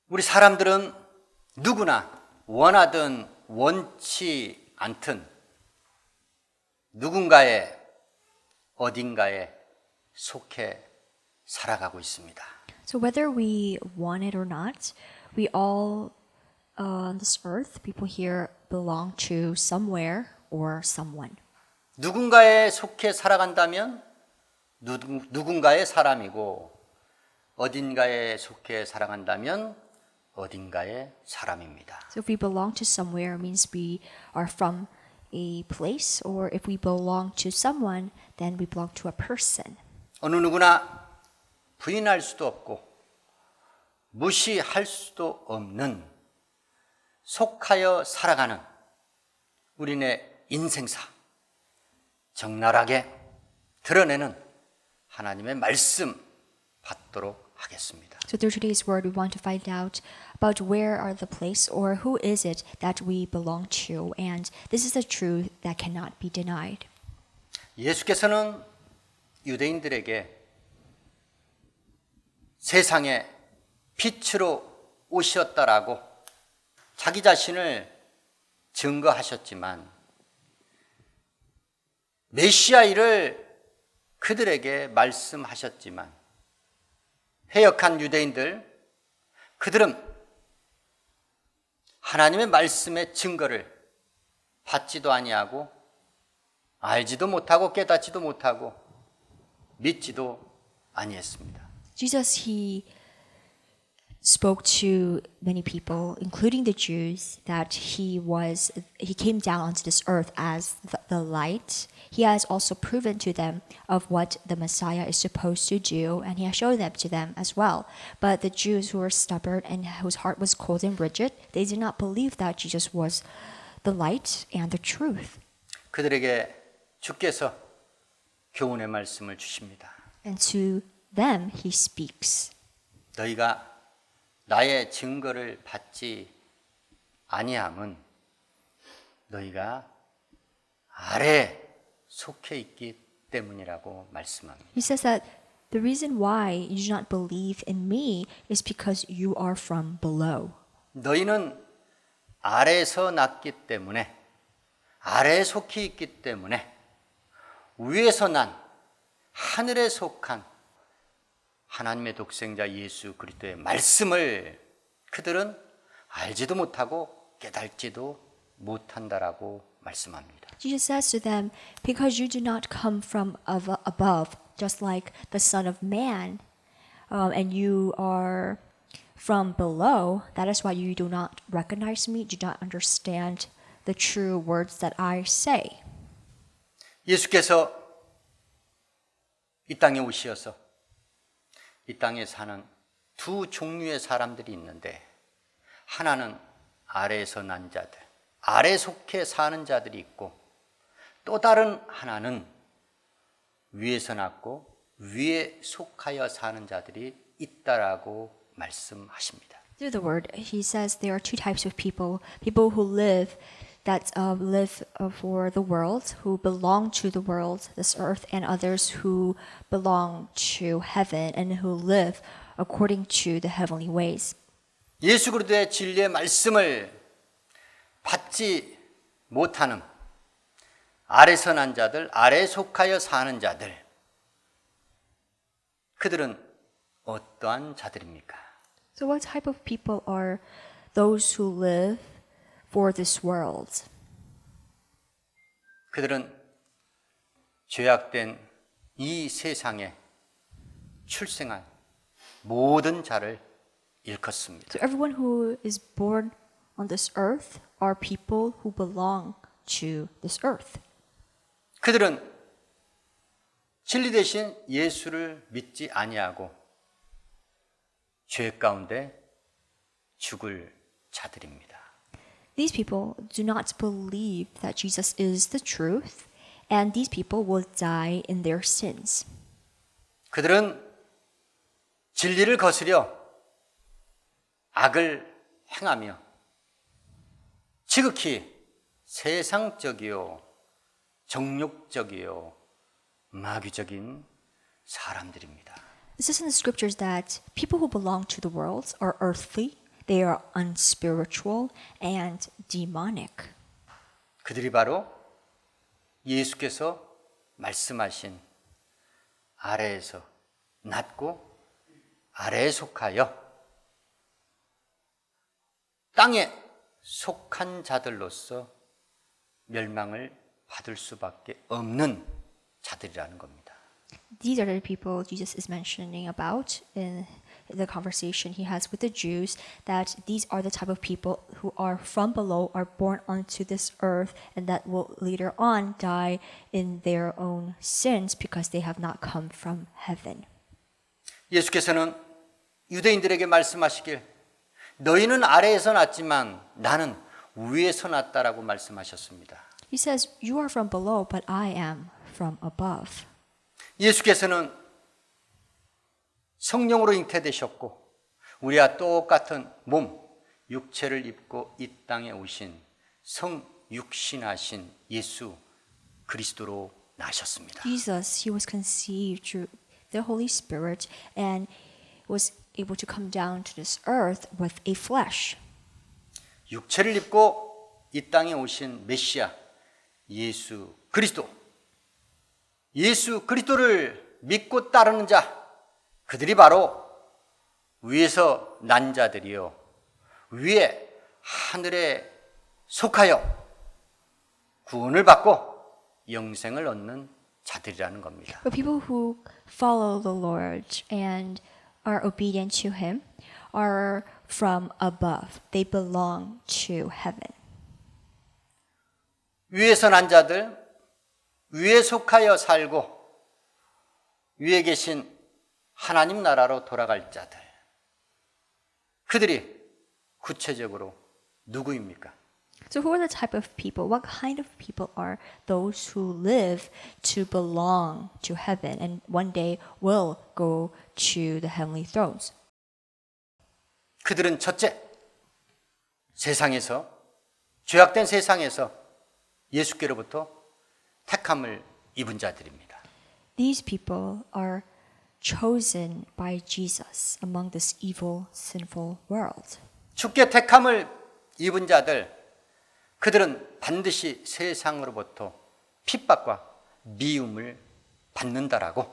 우리 사람들은 누구나 원하든 원치 않든 누군가의 어딘가에 속해 살아가고 있습니다. So whether we want it or not, we all on this earth, people here belong to somewhere or someone. 누군가에 속해 살아간다면 누군가의 사람이고 어딘가에 속해 살아간다면 어딘가의 사람입니다. So if we belong to somewhere, it means we are from a place, or if we belong to someone, then we belong to a person. 어느 누구나 부인할 수도 없고 무시할 수도 없는 속하여 살아가는 우리네 인생사 적나라하게 드러내는 하나님의 말씀 받도록 하겠습니다. So through today's word, we want to find out about where are the place or who is it that we belong to. And this is the truth that cannot be denied. 예수께서는 유대인들에게 세상의 빛으로 오셨다라고 자기 자신을 증거하셨지만 메시아를 그들에게 말씀하셨지만 해역한 유대인들 그들은 하나님의 말씀의 증거를 받지도 아니하고 알지도 못하고 깨닫지도 못하고 믿지도 아니했습니다. Jesus, he spoke to many people, including the Jews, that he came down onto this earth as the light. He has also proven to them of what the Messiah is supposed to do, and he has shown them to them as well. But the Jews who were stubborn and whose heart was cold and rigid, they did not believe that Jesus was the light and the truth. 그들에게 주께서 교훈의 말씀을 주십니다. And to them he speaks. 너희가 나의 증거를 받지 아니함은 너희가 아래에 속해 있기 때문이라고 말씀합니다. He says that the reason why you do not believe in me is because you are from below. 너희는 아래에서 났기 때문에 아래에 속해 있기 때문에 위에서 난 하늘에 속한 하나님의 독생자 예수 그리스도의 말씀을 그들은 알지도 못하고 깨달지도 못한다라고 말씀합니다. Jesus says to them, because you do not come from above, just like the Son of Man, and you are from below, that is why you do not recognize me, do not understand the true words that I say. 예수께서 이 땅에 오셔서 이 땅에 사는 두 종류의 사람들이 있는데 하나는 아래에서 난 자들, 아래 속해 사는 자들이 있고 또 다른 하나는 위에서 났고 위에 속하여 사는 자들이 있다라고 말씀하십니다. Through the word, he says there are two types of people: people who live for the world, who belong to the world, this earth, and others who belong to heaven and who live according to the heavenly ways. 예수 그리스도의 진리의 말씀을 받지 못하는 아래서 난 자들, 아래에 속하여 사는 자들, 그들은 어떠한 자들입니까? So what type of people are those who live for this world? 그들은 죄악된 이 세상에 출생한 모든 자를 일컫습니다. So everyone who is born on this earth are people who belong to this earth. 그들은 진리 대신 예수를 믿지 아니하고 죄 가운데 죽을 자들입니다. These people do not believe that Jesus is the truth, and these people will die in their sins. 그들은 진리를 거스려 악을 행하며 지극히 세상적이요 정욕적이요 마귀적인 사람들입니다. It says in the scriptures that people who belong to the world are earthly, They are unspiritual and demonic. 그들이 바로 예수께서 말씀하신 아래에서 낮고 아래에 속하여 땅에 속한 자들로서 멸망을 받을 수밖에 없는 자들이라는 겁니다. These are the people Jesus is mentioning about in the conversation he has with the Jews, that these are the type of people who are from below, are born onto this earth, and that will later on die in their own sins because they have not come from heaven. 예수께서는 유대인들에게 말씀하시길 너희는 아래에서 났지만 나는 위에서 났다라고 말씀하셨습니다. He says, "You are from below, but I am from above." 예수께서는 성령으로 잉태되셨고 우리와 똑같은 몸, 육체를 입고 이 땅에 오신 성육신하신 예수 그리스도로 나셨습니다. Jesus, he was conceived through the Holy Spirit and was able to come down to this earth with a flesh. 육체를 입고 이 땅에 오신 메시아 예수 그리스도, 예수 그리스도를 믿고 따르는 자, 그들이 바로 위에서 난 자들이요 위에 하늘에 속하여 구원을 받고 영생을 얻는 자들이라는 겁니다. But people who follow the Lord and are obedient to him are from above. They belong to heaven. 위에서 난 자들, 위에 속하여 살고 위에 계신 하나님 나라로 돌아갈 자들, 그들이 구체적으로 누구입니까? So who are the type of people? What kind of people are those who live to belong to heaven and one day will go to the heavenly thrones? 그들은 첫째, 세상에서 죄악된 세상에서 예수께로부터 택함을 입은 자들입니다. These people are chosen by Jesus among this evil, sinful world. 주께 택함을 입은 자들, 그들은 반드시 세상으로부터 핍박과 미움을 받는다라고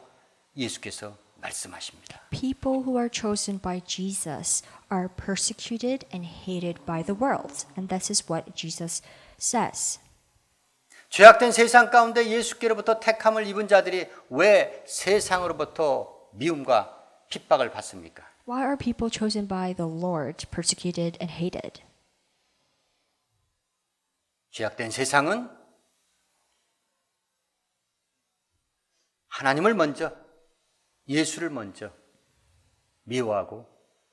예수께서 말씀하십니다. People who are chosen by Jesus are persecuted and hated by the world. And this is what Jesus says. 죄악된 세상 가운데 예수께로부터 택함을 입은 자들이 왜 세상으로부터 미움과 핍박을 받습니까? Why are people chosen by the Lord persecuted and hated? 죄악된 세상은 하나님을 먼저, 예수를 먼저 미워하고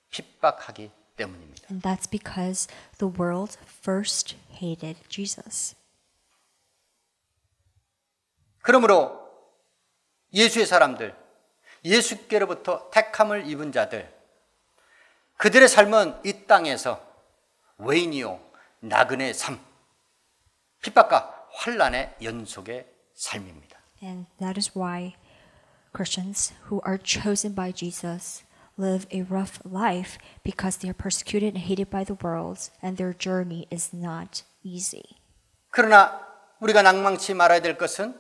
핍박하기 때문입니다. And that's because the world first hated Jesus. 그러므로 예수의 사람들, 예수께로부터 택함을 입은 자들, 그들의 삶은 이 땅에서 외인이요 나그네의 삶, 핍박과 환난의 연속의 삶입니다. And that is why Christians who are chosen by Jesus live a rough life because they are persecuted and hated by the world and their journey is not easy. 그러나 우리가 낭망치 말아야 될 것은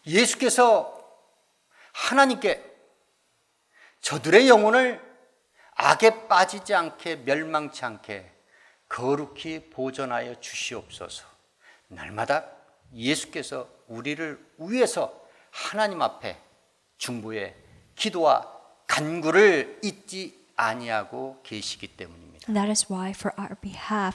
예수께서 하나님께 저들의 영혼을 악에 빠지지 않게 멸망치 않게 거룩히 보존하여 주시옵소서. 날마다 예수께서 우리를 위해서 하나님 앞에 중보의 기도와 간구를 잊지 아니하고 계시기 때문입니다. And that is why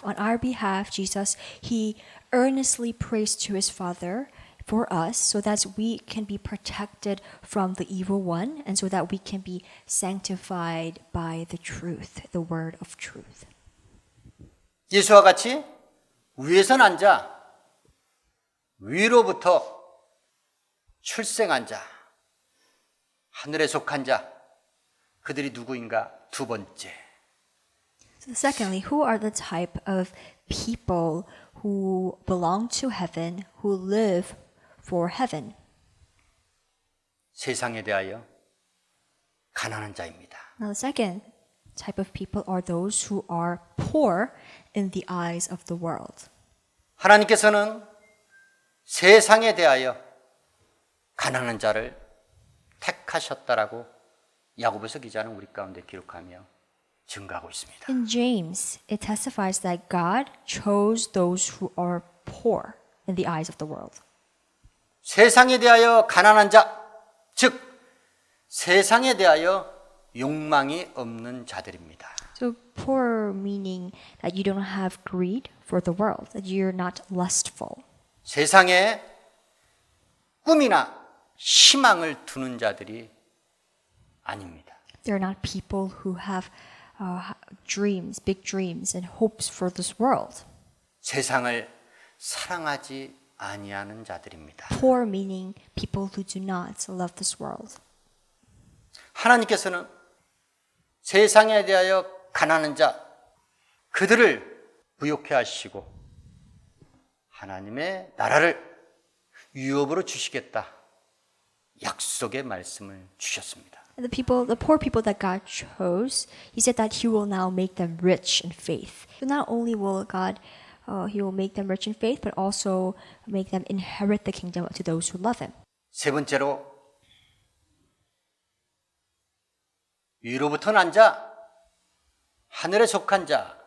on our behalf, Jesus, he earnestly prays to his Father for us so that we can be protected from the evil one and so that we can be sanctified by the truth, the word of truth. 예수와 같이 위에서 난 자, 위로부터 출생한 자, 하늘에 속한 자, 그들이 누구인가? 두 번째, So secondly, who are the type of people who belong to heaven, who live for heaven? 세상에 대하여 가난한 자입니다. Now the second type of people are those who are poor in the eyes of the world. 하나님께서는 세상에 대하여 가난한 자를 택하셨다라고 야고보서 기자는 우리 가운데 기록하며 증거하고 있습니다. In James, it testifies that God chose those who are poor in the eyes of the world. 세상에 대하여 가난한 자, 즉 세상에 대하여 욕망이 없는 자들입니다. So poor meaning that you don't have greed for the world, that you're not lustful. 세상에 꿈이나 희망을 두는 자들이 아닙니다. They're not people who have dreams, big dreams and hopes for this world. 세상을 사랑하지 아니하는 자들입니다. Poor meaning people who do not love this world. 하나님께서는 세상에 대하여 가난한 자, 그들을 부욕해 하시고 하나님의 나라를 유업으로 주시겠다. 약속의 말씀을 주셨습니다. And the poor people that God chose, He said that He will now make them rich in faith. So not only will He will make them rich in faith, but also make them inherit the kingdom to those who love Him. 세 번째로 위로부터 난 자, 하늘에 속한 자,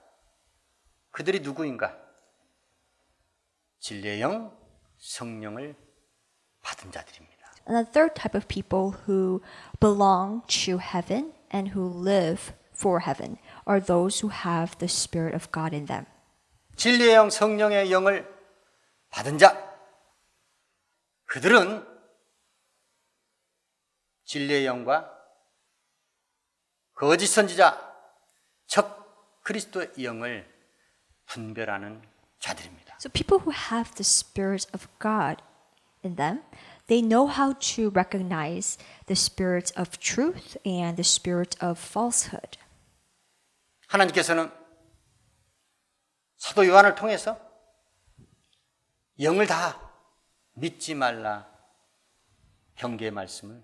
그들이 누구인가? 진리의 영, 성령을 받은 자들입니다. And the third type of people who belong to heaven and who live for heaven are those who have the Spirit of God in them. 진리의 영, 성령의 영을 받은 자, 그들은 진리의 영과 거짓 선지자, 적 그리스도의 영을 분별하는 자들입니다. So people who have the Spirit of God in them, they know how to recognize the spirit of truth and the spirit of falsehood. 하나님께서는 사도 요한을 통해서 영을 다 믿지 말라 경계의 말씀을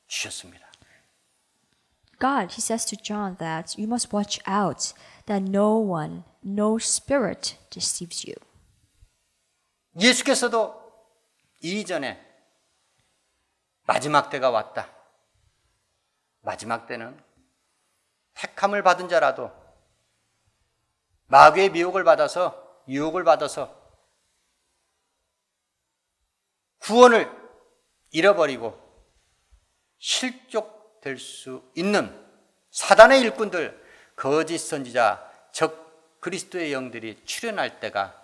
주셨습니다. God, He says to John that you must watch out that no spirit deceives you. 예수께서도 이전에 마지막 때가 왔다. 마지막 때는 택함을 받은 자라도 마귀의 유혹을 받아서 구원을 잃어버리고 실족될 수 있는 사단의 일꾼들, 거짓 선지자, 적 그리스도의 영들이 출현할 때가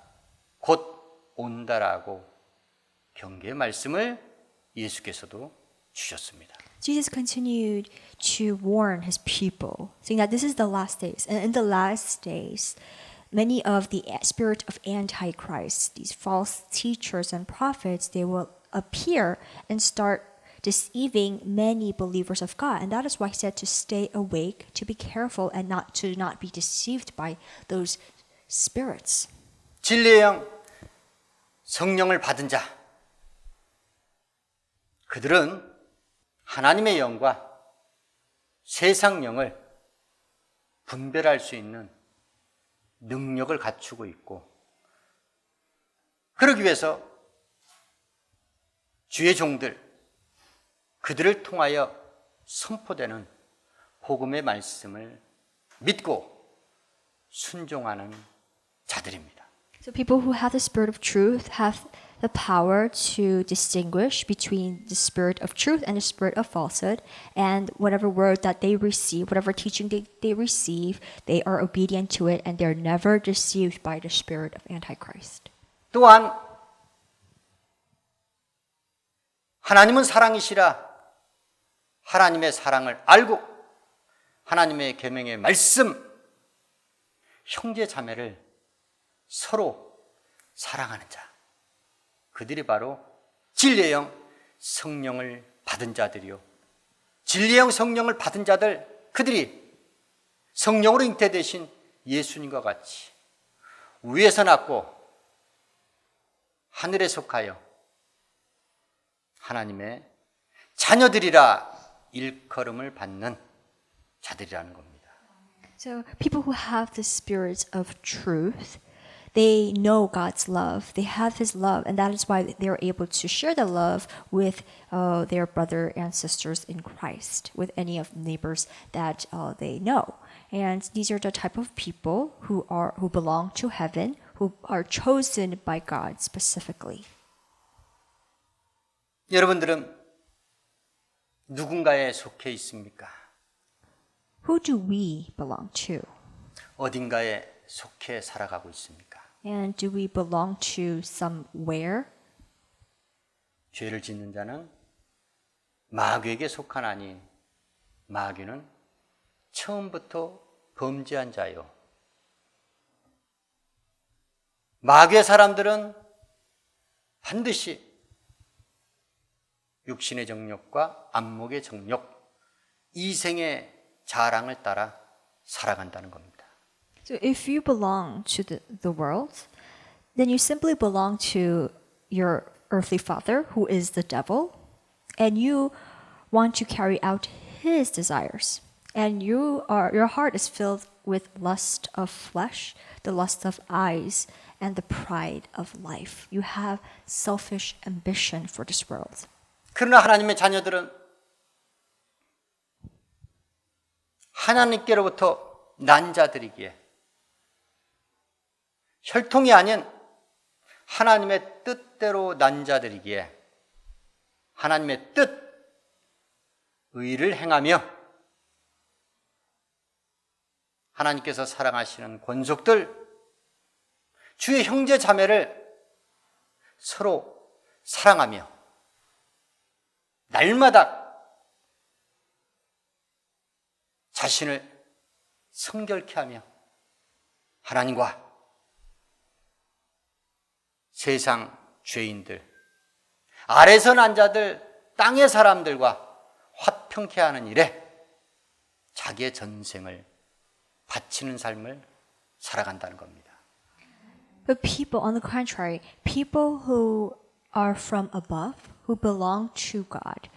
곧 온다라고 경계의 말씀을 예수께서도 주셨습니다. Jesus continued to warn His people, saying that this is the last days. And in the last days, many of the spirit of Antichrist, these false teachers and prophets, they will appear and start deceiving many believers of God. And that is why He said to stay awake, to be careful, and not be deceived by those spirits. 진리의 영, 성령을 받은 자, 그들은 하나님의 영과 세상 영을 분별할 수 있는 능력을 갖추고 있고, 그러기 위해서 주의 종들, 그들을 통하여 선포되는 복음의 말씀을 믿고 순종하는 자들입니다. So people who have the spirit of truth have the power to distinguish between the spirit of truth and the spirit of falsehood, and whatever word that they receive, whatever teaching they receive, they are obedient to it, and they're never deceived by the spirit of Antichrist. 또한 하나님은 사랑이시라 하나님의 사랑을 알고 하나님의 계명의 말씀, 형제 자매를 서로 사랑하는 자, 그들이 바로 진리의 영, 성령을 받은 자들이요. 진리의 영, 성령을 받은 자들, 그들이 성령으로 잉태되신 예수님과 같이 위에서 났고 하늘에 속하여 하나님의 자녀들이라 일컬음을 받는 자들이라는 겁니다. So people who have the spirit of truth, they know God's love. They have His love, and that is why they are able to share the love with their brother and sisters in Christ, with any of the neighbors that they know. And these are the type of people who belong to heaven, who are chosen by God specifically. 여러분들은 누군가에 속해 있습니까? Who do we belong to? 어딘가에 속해 살아가고 있습니까? And do we belong to somewhere? 죄를 짓는 자는 마귀에게 속하나니 마귀는 처음부터 범죄한 자요. 마귀의 사람들은 반드시 육신의 정욕과 안목의 정욕, 이생의 자랑을 따라 살아간다는 겁니다. So if you belong to the world, then you simply belong to your earthly father, who is the devil, and you want to carry out his desires. And your heart is filled with lust of flesh, the lust of eyes, and the pride of life. You have selfish ambition for this world. 그러나 하나님의 자녀들은 하나님께로부터 난 자들이기에 혈통이 아닌 하나님의 뜻대로 난 자들이기에 하나님의 뜻, 의를 행하며 하나님께서 사랑하시는 권속들, 주의 형제 자매를 서로 사랑하며 날마다 자신을 성결케 하며 하나님과 세상 죄인들, 아래서 난 자들, 땅의 사람들과 화평케 하는 일에 자기의 전생을 바치는 삶을 살아간다는 겁니다. But people, on the contrary, people who are from above, who belong to God,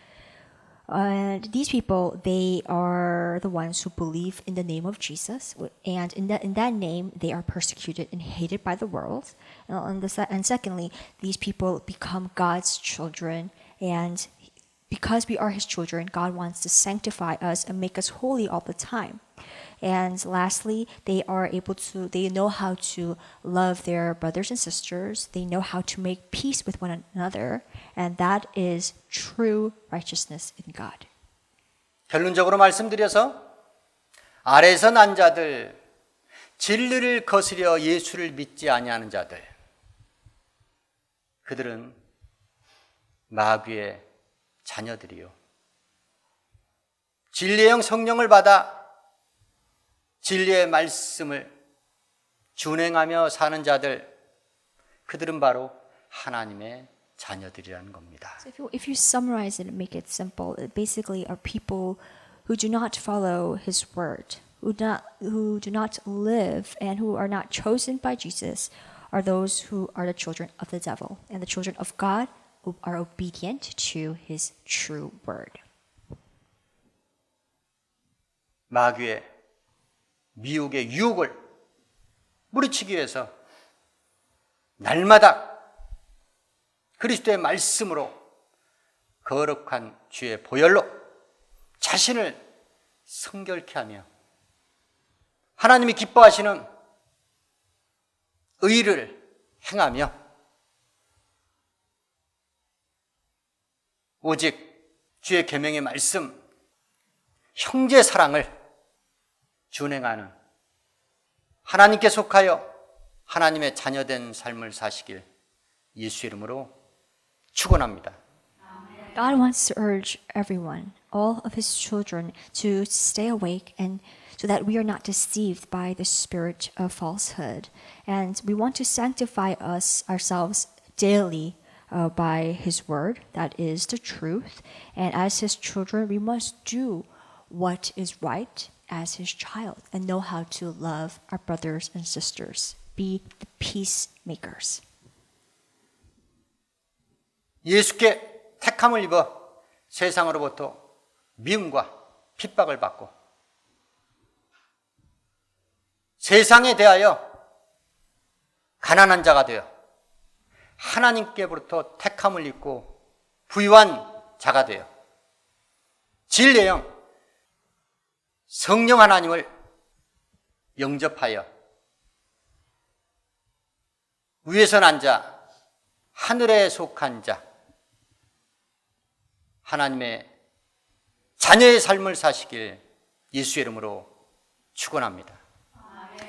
and these people, they are the ones who believe in the name of Jesus, and in that name, they are persecuted and hated by the world. And secondly, these people become God's children, and because we are His children, God wants to sanctify us and make us holy all the time. And lastly, they know how to love their brothers and sisters. They know how to make peace with one another. And that is true righteousness in God. 결론적으로 말씀드려서 아래서 난 자들, 진리를 거스려 예수를 믿지 아니하는 자들, 그들은 마귀의 자녀들이요. 진리의 영 성령을 받아 진리의 말씀을 준행하며 사는 자들, 그들은 바로 하나님의 자녀들이라는 겁니다. So if you summarize it and make it simple, it basically are people who do not follow His word, who do not live and who are not chosen by Jesus, are those who are the children of the devil, and the children of God who are obedient to His true word. 마귀의 미혹의 유혹을 물리치기 위해서 날마다 그리스도의 말씀으로 거룩한 주의 보혈로 자신을 성결케 하며 하나님이 기뻐하시는 의를 행하며 오직 주의 계명의 말씀, 형제 사랑을 준행하는 하나님께 속하여 하나님의 자녀된 삶을 사시길 예수 이름으로 축원합니다. God wants to urge everyone, all of His children, to stay awake and so that we are not deceived by the spirit of falsehood. And we want to sanctify ourselves daily by His word, that is the truth. And as His children, we must do what is right as His child and know how to love our brothers and sisters. Be the peacemakers. 예수께 택함을 입어 세상으로부터 미움과 핍박을 받고 세상에 대하여 가난한 자가 되어 하나님께로부터 택함을 입고 부유한 자가 되어 진리의 영, 성령 하나님을 영접하여 위에서 난 자, 하늘에 속한 자, 하나님의 자녀의 삶을 사시길 예수의 이름으로 축원합니다.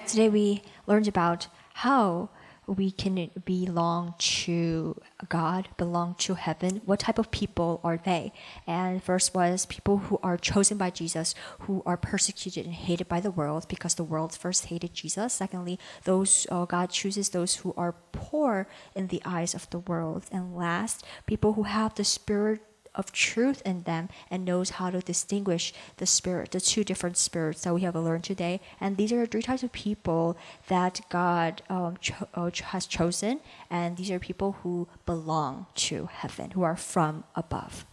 Today we learned about how we can belong to God, belong to heaven. What type of people are they? And first was people who are chosen by Jesus, who are persecuted and hated by the world because the world first hated Jesus. Secondly, those God chooses those who are poor in the eyes of the world. And last, people who have the spirit of truth in them and knows how to distinguish the spirit, the two different spirits that we have learned today. And these are the three types of people that God has chosen, and these are people who belong to heaven, who are from above.